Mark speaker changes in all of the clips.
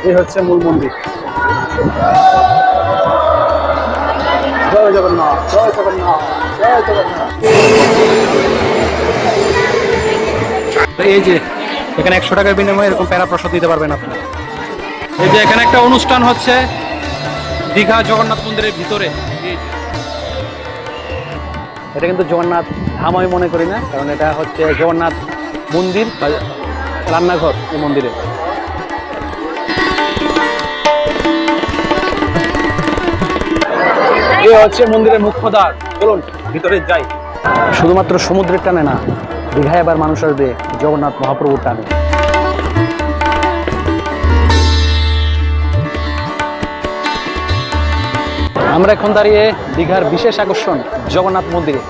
Speaker 1: এই হচ্ছে মূল মন্দির। জয় জগন্নাথ, জয় জগন্নাথ, জয় জগন্নাথ। এই যে এখানে 100 টাকার বিনিময়ে এরকম প্যারা প্রসাদ দিতে পারবেন আপনি। এই যে এখানে একটা অনুষ্ঠান হচ্ছে দীঘা জগন্নাথ মন্দিরের ভিতরে। এটা কিন্তু জগন্নাথ ধাম আমি মনে করি না, কারণ এটা হচ্ছে জগন্নাথ মন্দির বা রান্নাঘর এই মন্দিরে। এই হচ্ছে মন্দিরের মুখ্য দ্বার। চলুন ভিতরে যাই। শুধুমাত্র সমুদ্রের টানে না, দীঘায় আবার মানুষ আসবে জগন্নাথ মহাপ্রভুর টানে। আমরা এখন দাঁড়িয়ে দীঘার বিশেষ আকর্ষণ জগন্নাথ মন্দিরে।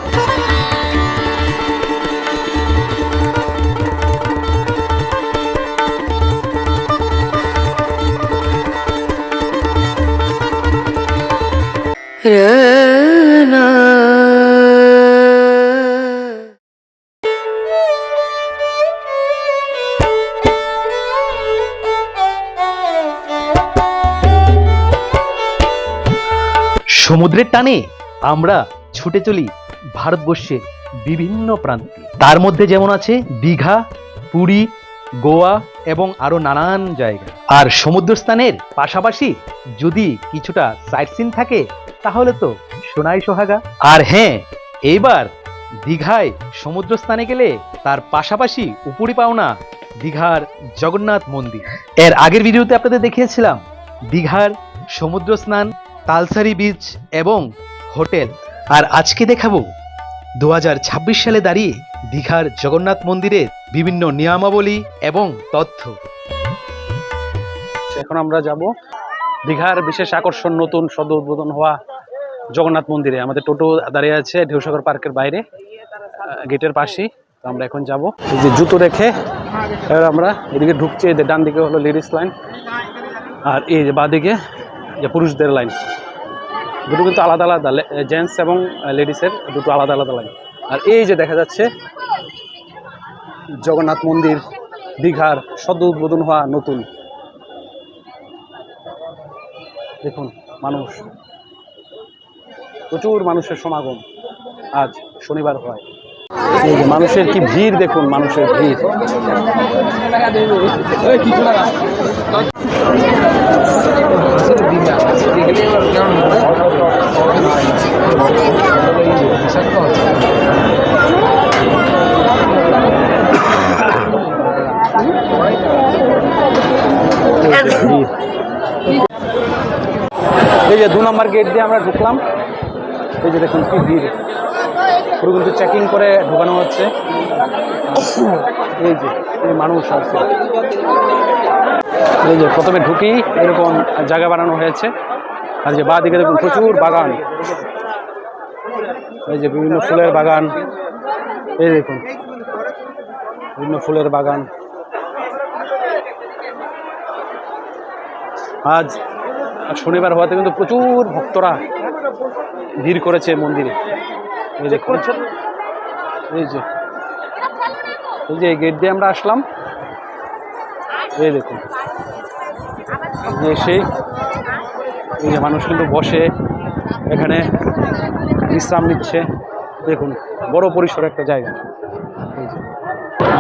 Speaker 2: সমুদ্রের টানে আমরা ছুটে চলি ভারতবর্ষের বিভিন্ন প্রান্তে। তার মধ্যে যেমন আছে দীঘা, পুরী, গোয়া এবং আরো নানান জায়গা। আর সমুদ্র স্থানের পাশাপাশি যদি কিছুটা সাইট সিন থাকে তাহলে তো সোনাই সোহাগা। আর হ্যাঁ, এইবার দীঘায় সমুদ্র স্থানে গেলে তার পাশাপাশি উপরি পাওনা দীঘার জগন্নাথ মন্দির। এর আগের ভিডিওতে আপনাদের দেখিয়েছিলাম দীঘার সমুদ্র স্নান, তালসারি বিচ এবং হোটেল। আর আজকে দেখাবো 2026 সালে দাঁড়িয়ে দীঘার জগন্নাথ মন্দিরের বিভিন্ন নিয়মাবলী এবং তথ্য।
Speaker 1: এখন আমরা যাব দীঘার বিশেষ আকর্ষণ নতুন সদ্য উদ্বোধন হওয়া জগন্নাথ মন্দিরে। আমাদের টোটো দাঁড়িয়ে আছে ঢেউসাগর পার্কের বাইরে গেটের পাশেই। তো আমরা এখন যাব। এই যে জুতো রেখে এবার আমরা এদিকে ঢুকছি। এদের ডান দিকে হলো লেডিস লাইন, আর এই যে বাঁ দিকে যে পুরুষদের লাইন। দুটো কিন্তু আলাদা আলাদা, জেন্টস এবং লেডিসের দুটো আলাদা আলাদা লাইন। আর এই যে দেখা যাচ্ছে জগন্নাথ মন্দির দীঘার সদ্য উদ্বোধন হওয়া নতুন। দেখুন মানুষ, প্রচুর মানুষের সমাগম আজ শনিবার হয়। এই যে মানুষের কি ভিড় দেখুন, মানুষের ভিড়। এই যে 2 নম্বর গেট দিয়ে আমরা ঢুকলাম। এই যে দেখুন কি ভিড়, পুরো কিন্তু চেকিং করে ঢোকানো হচ্ছে। এই যে এই মানুষ আছে। এই যে প্রথমে ঢুকি এরকম জায়গা বানানো হয়েছে। আর যে বাঁ দিকে দেখুন প্রচুর বাগান, এই যে বিভিন্ন ফুলের বাগান। এই দেখুন বিভিন্ন ফুলের বাগান। আজ শনিবার হওয়াতে কিন্তু প্রচুর ভক্তরা ভিড় করেছে মন্দিরে। এই দেখুন, এই যে এই গেট দিয়ে আমরা আসলাম। এই দেখুন সেই এই যে মানুষ কিন্তু বসে এখানে বিশ্রাম নিচ্ছে। দেখুন বড় পরিসর একটা জায়গা।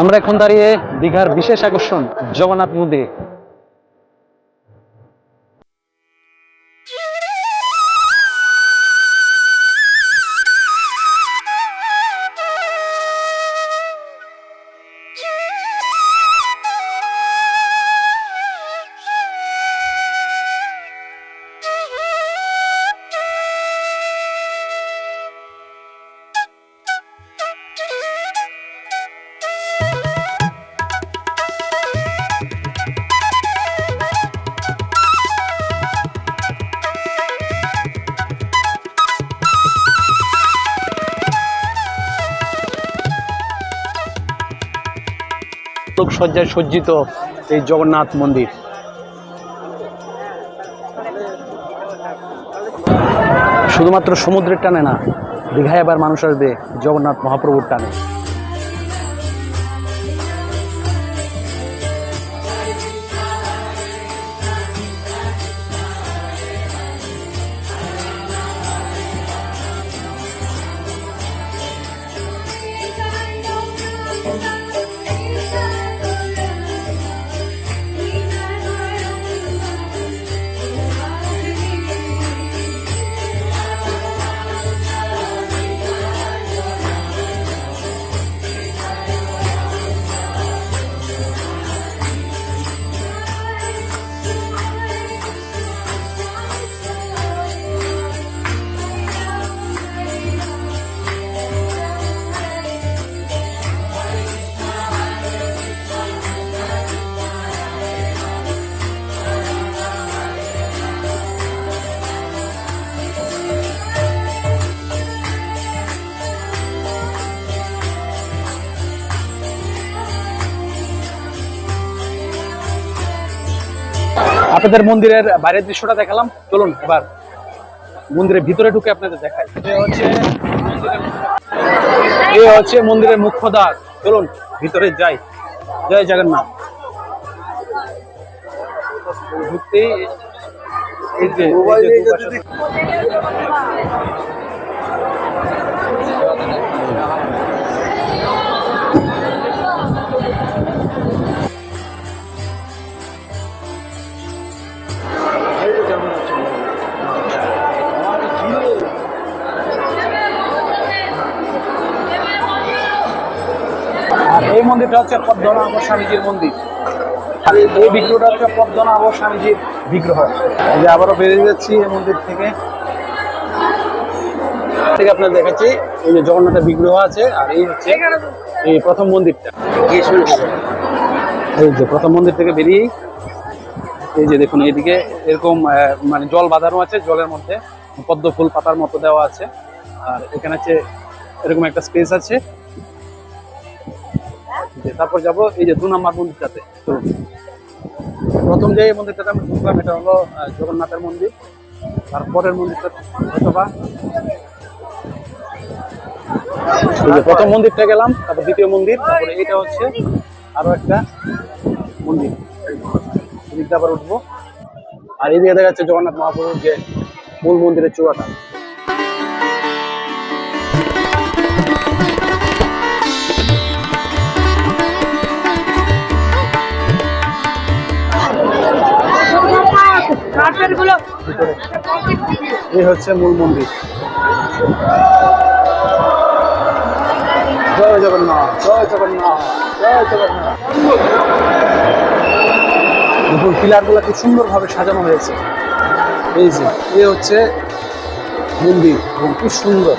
Speaker 1: আমরা এখন দাঁড়িয়ে দীঘার বিশেষ আকর্ষণ জগন্নাথ মন্দিরে। সজ্জায় সজ্জিত এই জগন্নাথ মন্দির। শুধুমাত্র সমুদ্রের টানে না, দীঘায় আবার মানুষ আসবে জগন্নাথ মহাপ্রভুর টানে। আপনাদের মন্দিরের বাইরের দৃশ্যটা দেখালাম, চলুন এবার মন্দিরের ভিতরে ঢুকে আপনাদের দেখাই। এই হচ্ছে মন্দিরের মুখ্য দ্বার, চলুন ভিতরে যাই। জয় জগন্নাথ। ঢুকতেই এই যে আর এই মন্দিরটা হচ্ছে পদ্মনাভ স্বামীজির মন্দির। আর এই বিগ্রহটা হচ্ছে পদ্মনাভ স্বামীজির বিগ্রহ। এই যে আবারও বেরিয়ে যাচ্ছি এই মন্দির থেকে আপনার দেখাচ্ছি। এই যে জগন্নাথের বিগ্রহ আছে, আর এই হচ্ছে এই প্রথম মন্দিরটা। এই যে প্রথম মন্দির থেকে বেরিয়ে এই যে দেখুন এইদিকে এরকম মানে জল বাঁধানো আছে, জলের মধ্যে পদ্ম ফুল পাতার মতো দেওয়া আছে। আর এখানে আছে এরকম একটা স্পেস আছে। তারপর যাব এই যে 2 নম্বর মন্দিরটাতে। তো প্রথম যে মন্দিরটাতে আমি ঢুকলাম এটা হলো জগন্নাথের মন্দির। তারপরের মন্দিরটা হয়তোবা এই যে প্রথম মন্দিরটা গেলাম, তারপর দ্বিতীয় মন্দির, তারপরে এইটা হচ্ছে আরো একটা মন্দির। এদিকটা আবার উঠবো। আর এদিকে দেখা যাচ্ছে জগন্নাথ মহাপ্রভুর যে মূল মন্দিরের চূড়াটা। এই হচ্ছে মূল মন্দির। জয় জগন্নাথ, জয় জগন্নাথ, জয় জগন্নাথ। দেখুন পিলার গুলা কি সুন্দর ভাবে সাজানো হয়েছে। এই যে এই হচ্ছে মন্দির এবং কি সুন্দর।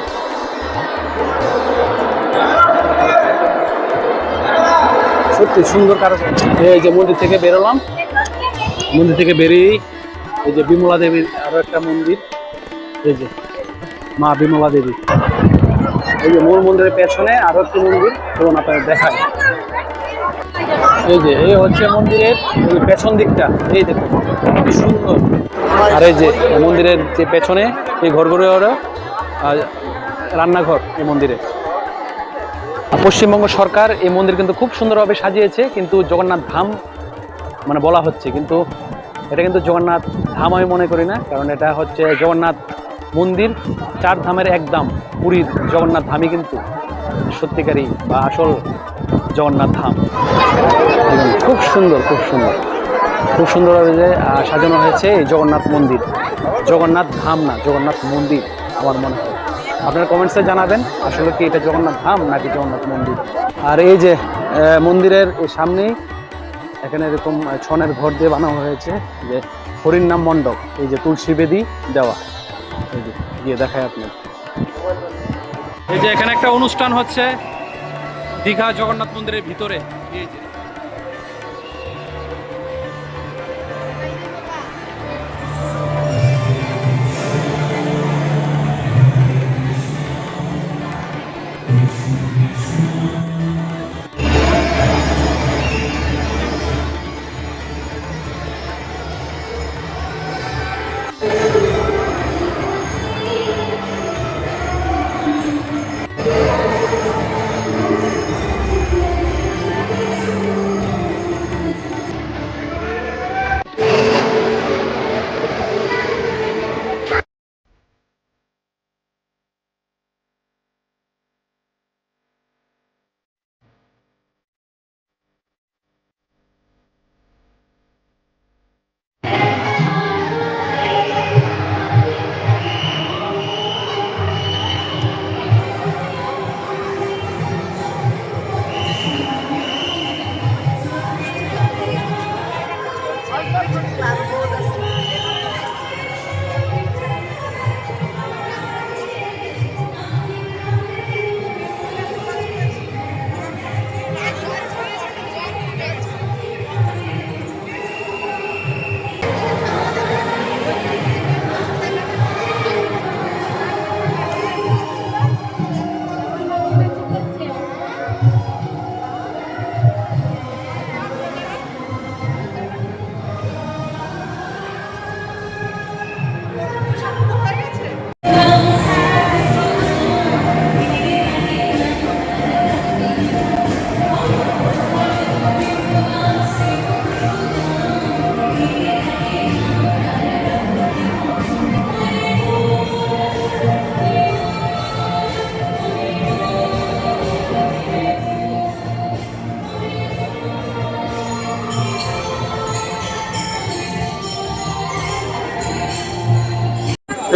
Speaker 1: সত্যি সুন্দর কারুকার্য। এই যে মন্দির থেকে বেরোলাম, মন্দির থেকে বেরিয়েই এই যে বিমলা দেবীর আরো একটা মন্দির। এই যে মা বিমলা দেবী। এই যে মূল মন্দিরের পেছনে আরো একটি মন্দির, এবং আপনাদের দেখায়। এই যে এই হচ্ছে মন্দিরের পেছন দিকটা, এই দেখুন কি সুন্দর। আর এই যে মন্দিরের যে পেছনে এই ঘরগুলো রান্নাঘর এই মন্দিরে। পশ্চিমবঙ্গ সরকার এই মন্দির কিন্তু খুব সুন্দরভাবে সাজিয়েছে, কিন্তু জগন্নাথ ধাম মানে বলা হচ্ছে, কিন্তু এটা কিন্তু জগন্নাথ ধাম আমি মনে করি না। কারণ এটা হচ্ছে জগন্নাথ মন্দির, 4 ধামের এক ধাম পুরীর জগন্নাথ ধামই কিন্তু সত্যিকারী বা আসল জগন্নাথ ধাম। খুব সুন্দর, খুব সুন্দর, খুব সুন্দরভাবে যে সাজানো হয়েছে এই জগন্নাথ মন্দির। জগন্নাথ ধাম না, জগন্নাথ মন্দির আমার মনে হয়। আপনারা কমেন্টসে জানাবেন আসলে কি এটা জগন্নাথ ধাম নাকি জগন্নাথ মন্দির। আর এই যে মন্দিরের সামনেই এখানে এরকম ছনের ঘর দিয়ে বানানো হয়েছে, যে হরির নাম মণ্ডপ। এই যে তুলসী বেদি দেওয়া, এই যে গিয়ে দেখায় আপনি। এই যে এখানে একটা অনুষ্ঠান হচ্ছে দীঘা জগন্নাথ মন্দিরের ভিতরে। এই যে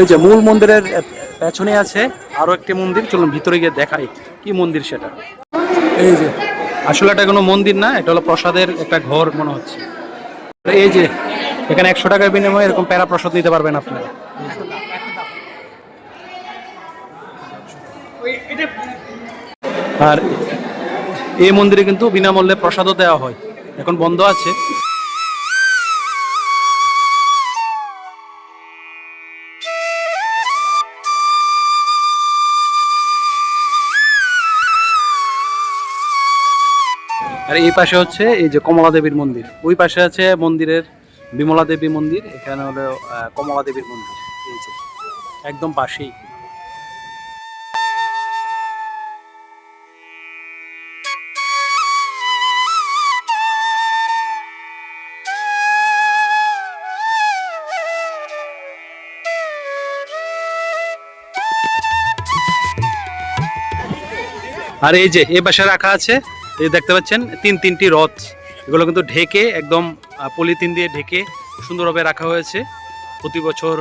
Speaker 1: এই যে মূল মন্দিরের পেছনে আছে আরো একটি মন্দির, চলুন ভিতরে গিয়ে দেখাই কি মন্দির সেটা। এই যে আসলে এটা কোনো মন্দির না, এটা হলো প্রসাদের একটা ঘর মনে হচ্ছে। এই যে এখানে 100 টাকার বিনিময়ে এরকম প্যারা প্রসাদ নিতে পারবেন আপনারা। আর এই মন্দিরে কিন্তু বিনামূল্যে প্রসাদও দেওয়া হয়, এখন বন্ধ আছে। আর এই পাশে হচ্ছে এই যে কমলা দেবীর মন্দির, ওই পাশে আছে মন্দিরের বিমলা দেবী মন্দির, এখানে হলো কমলা দেবীর মন্দির, এই যে একদম পাশেই। আর এই যে এ পাশে রাখা আছে, এই দেখতে পাচ্ছেন তিনটি রথ, এগুলো কিন্তু ঢেকে একদম পলিথিন দিয়ে ঢেকে সুন্দরভাবে রাখা হয়েছে। প্রতি বছর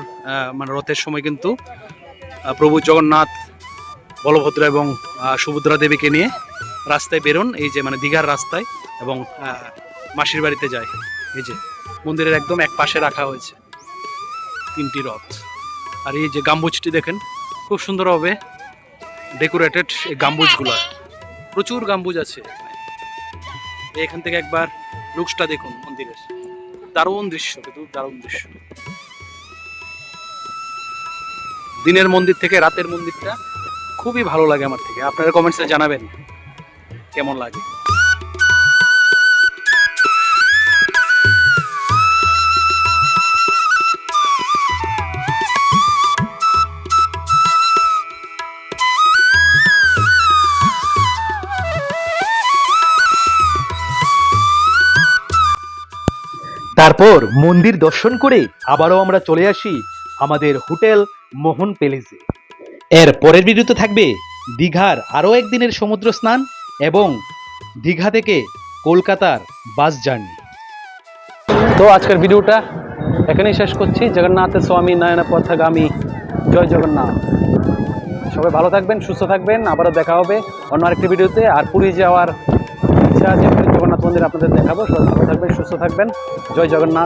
Speaker 1: মানে রথের সময় কিন্তু প্রভু জগন্নাথ, বলভদ্র এবং সুভদ্রা দেবীকে নিয়ে রাস্তায় বেরোন, এই যে মানে দীঘার রাস্তায়, এবং মাসির বাড়িতে যায়। এই যে মন্দিরের একদম এক পাশে রাখা হয়েছে তিনটি রথ। আর এই যে গাম্বুজটি দেখেন, খুব সুন্দরভাবে ডেকোরেটেড এই গাম্বুজগুলো, প্রচুর গাম্বুজ আছে এখান থেকে একবার লুকসটা দেখুন মন্দিরের, দারুণ দৃশ্য, কিন্তু দারুণ দৃশ্য। দিনের মন্দির থেকে রাতের মন্দিরটা খুবই ভালো লাগে আমার থেকে, আপনারা কমেন্টসে জানাবেন কেমন লাগে।
Speaker 2: তারপর মন্দির দর্শন করে আবারও আমরা চলে আসি আমাদের হোটেল মোহন প্যালেসে। এর পরের ভিডিওতে থাকবে দীঘার আরও একদিনের সমুদ্র স্নান এবং দীঘা থেকে কলকাতার বাস জার্নি।
Speaker 1: তো আজকের ভিডিওটা এখানেই শেষ করছি। জগন্নাথ স্বামী নয়ন পথগামী, জয় জগন্নাথ। সবাই ভালো থাকবেন, সুস্থ থাকবেন, আবারও দেখা হবে অন্য আরেকটি ভিডিওতে। আর পুরী যাওয়ার ইচ্ছা আছে, জগন্নাথ মন্দির আপনাদের দেখাবো। সবাই ভালো থাকবেন, সুস্থ থাকবেন, জয় জগন্নাথ।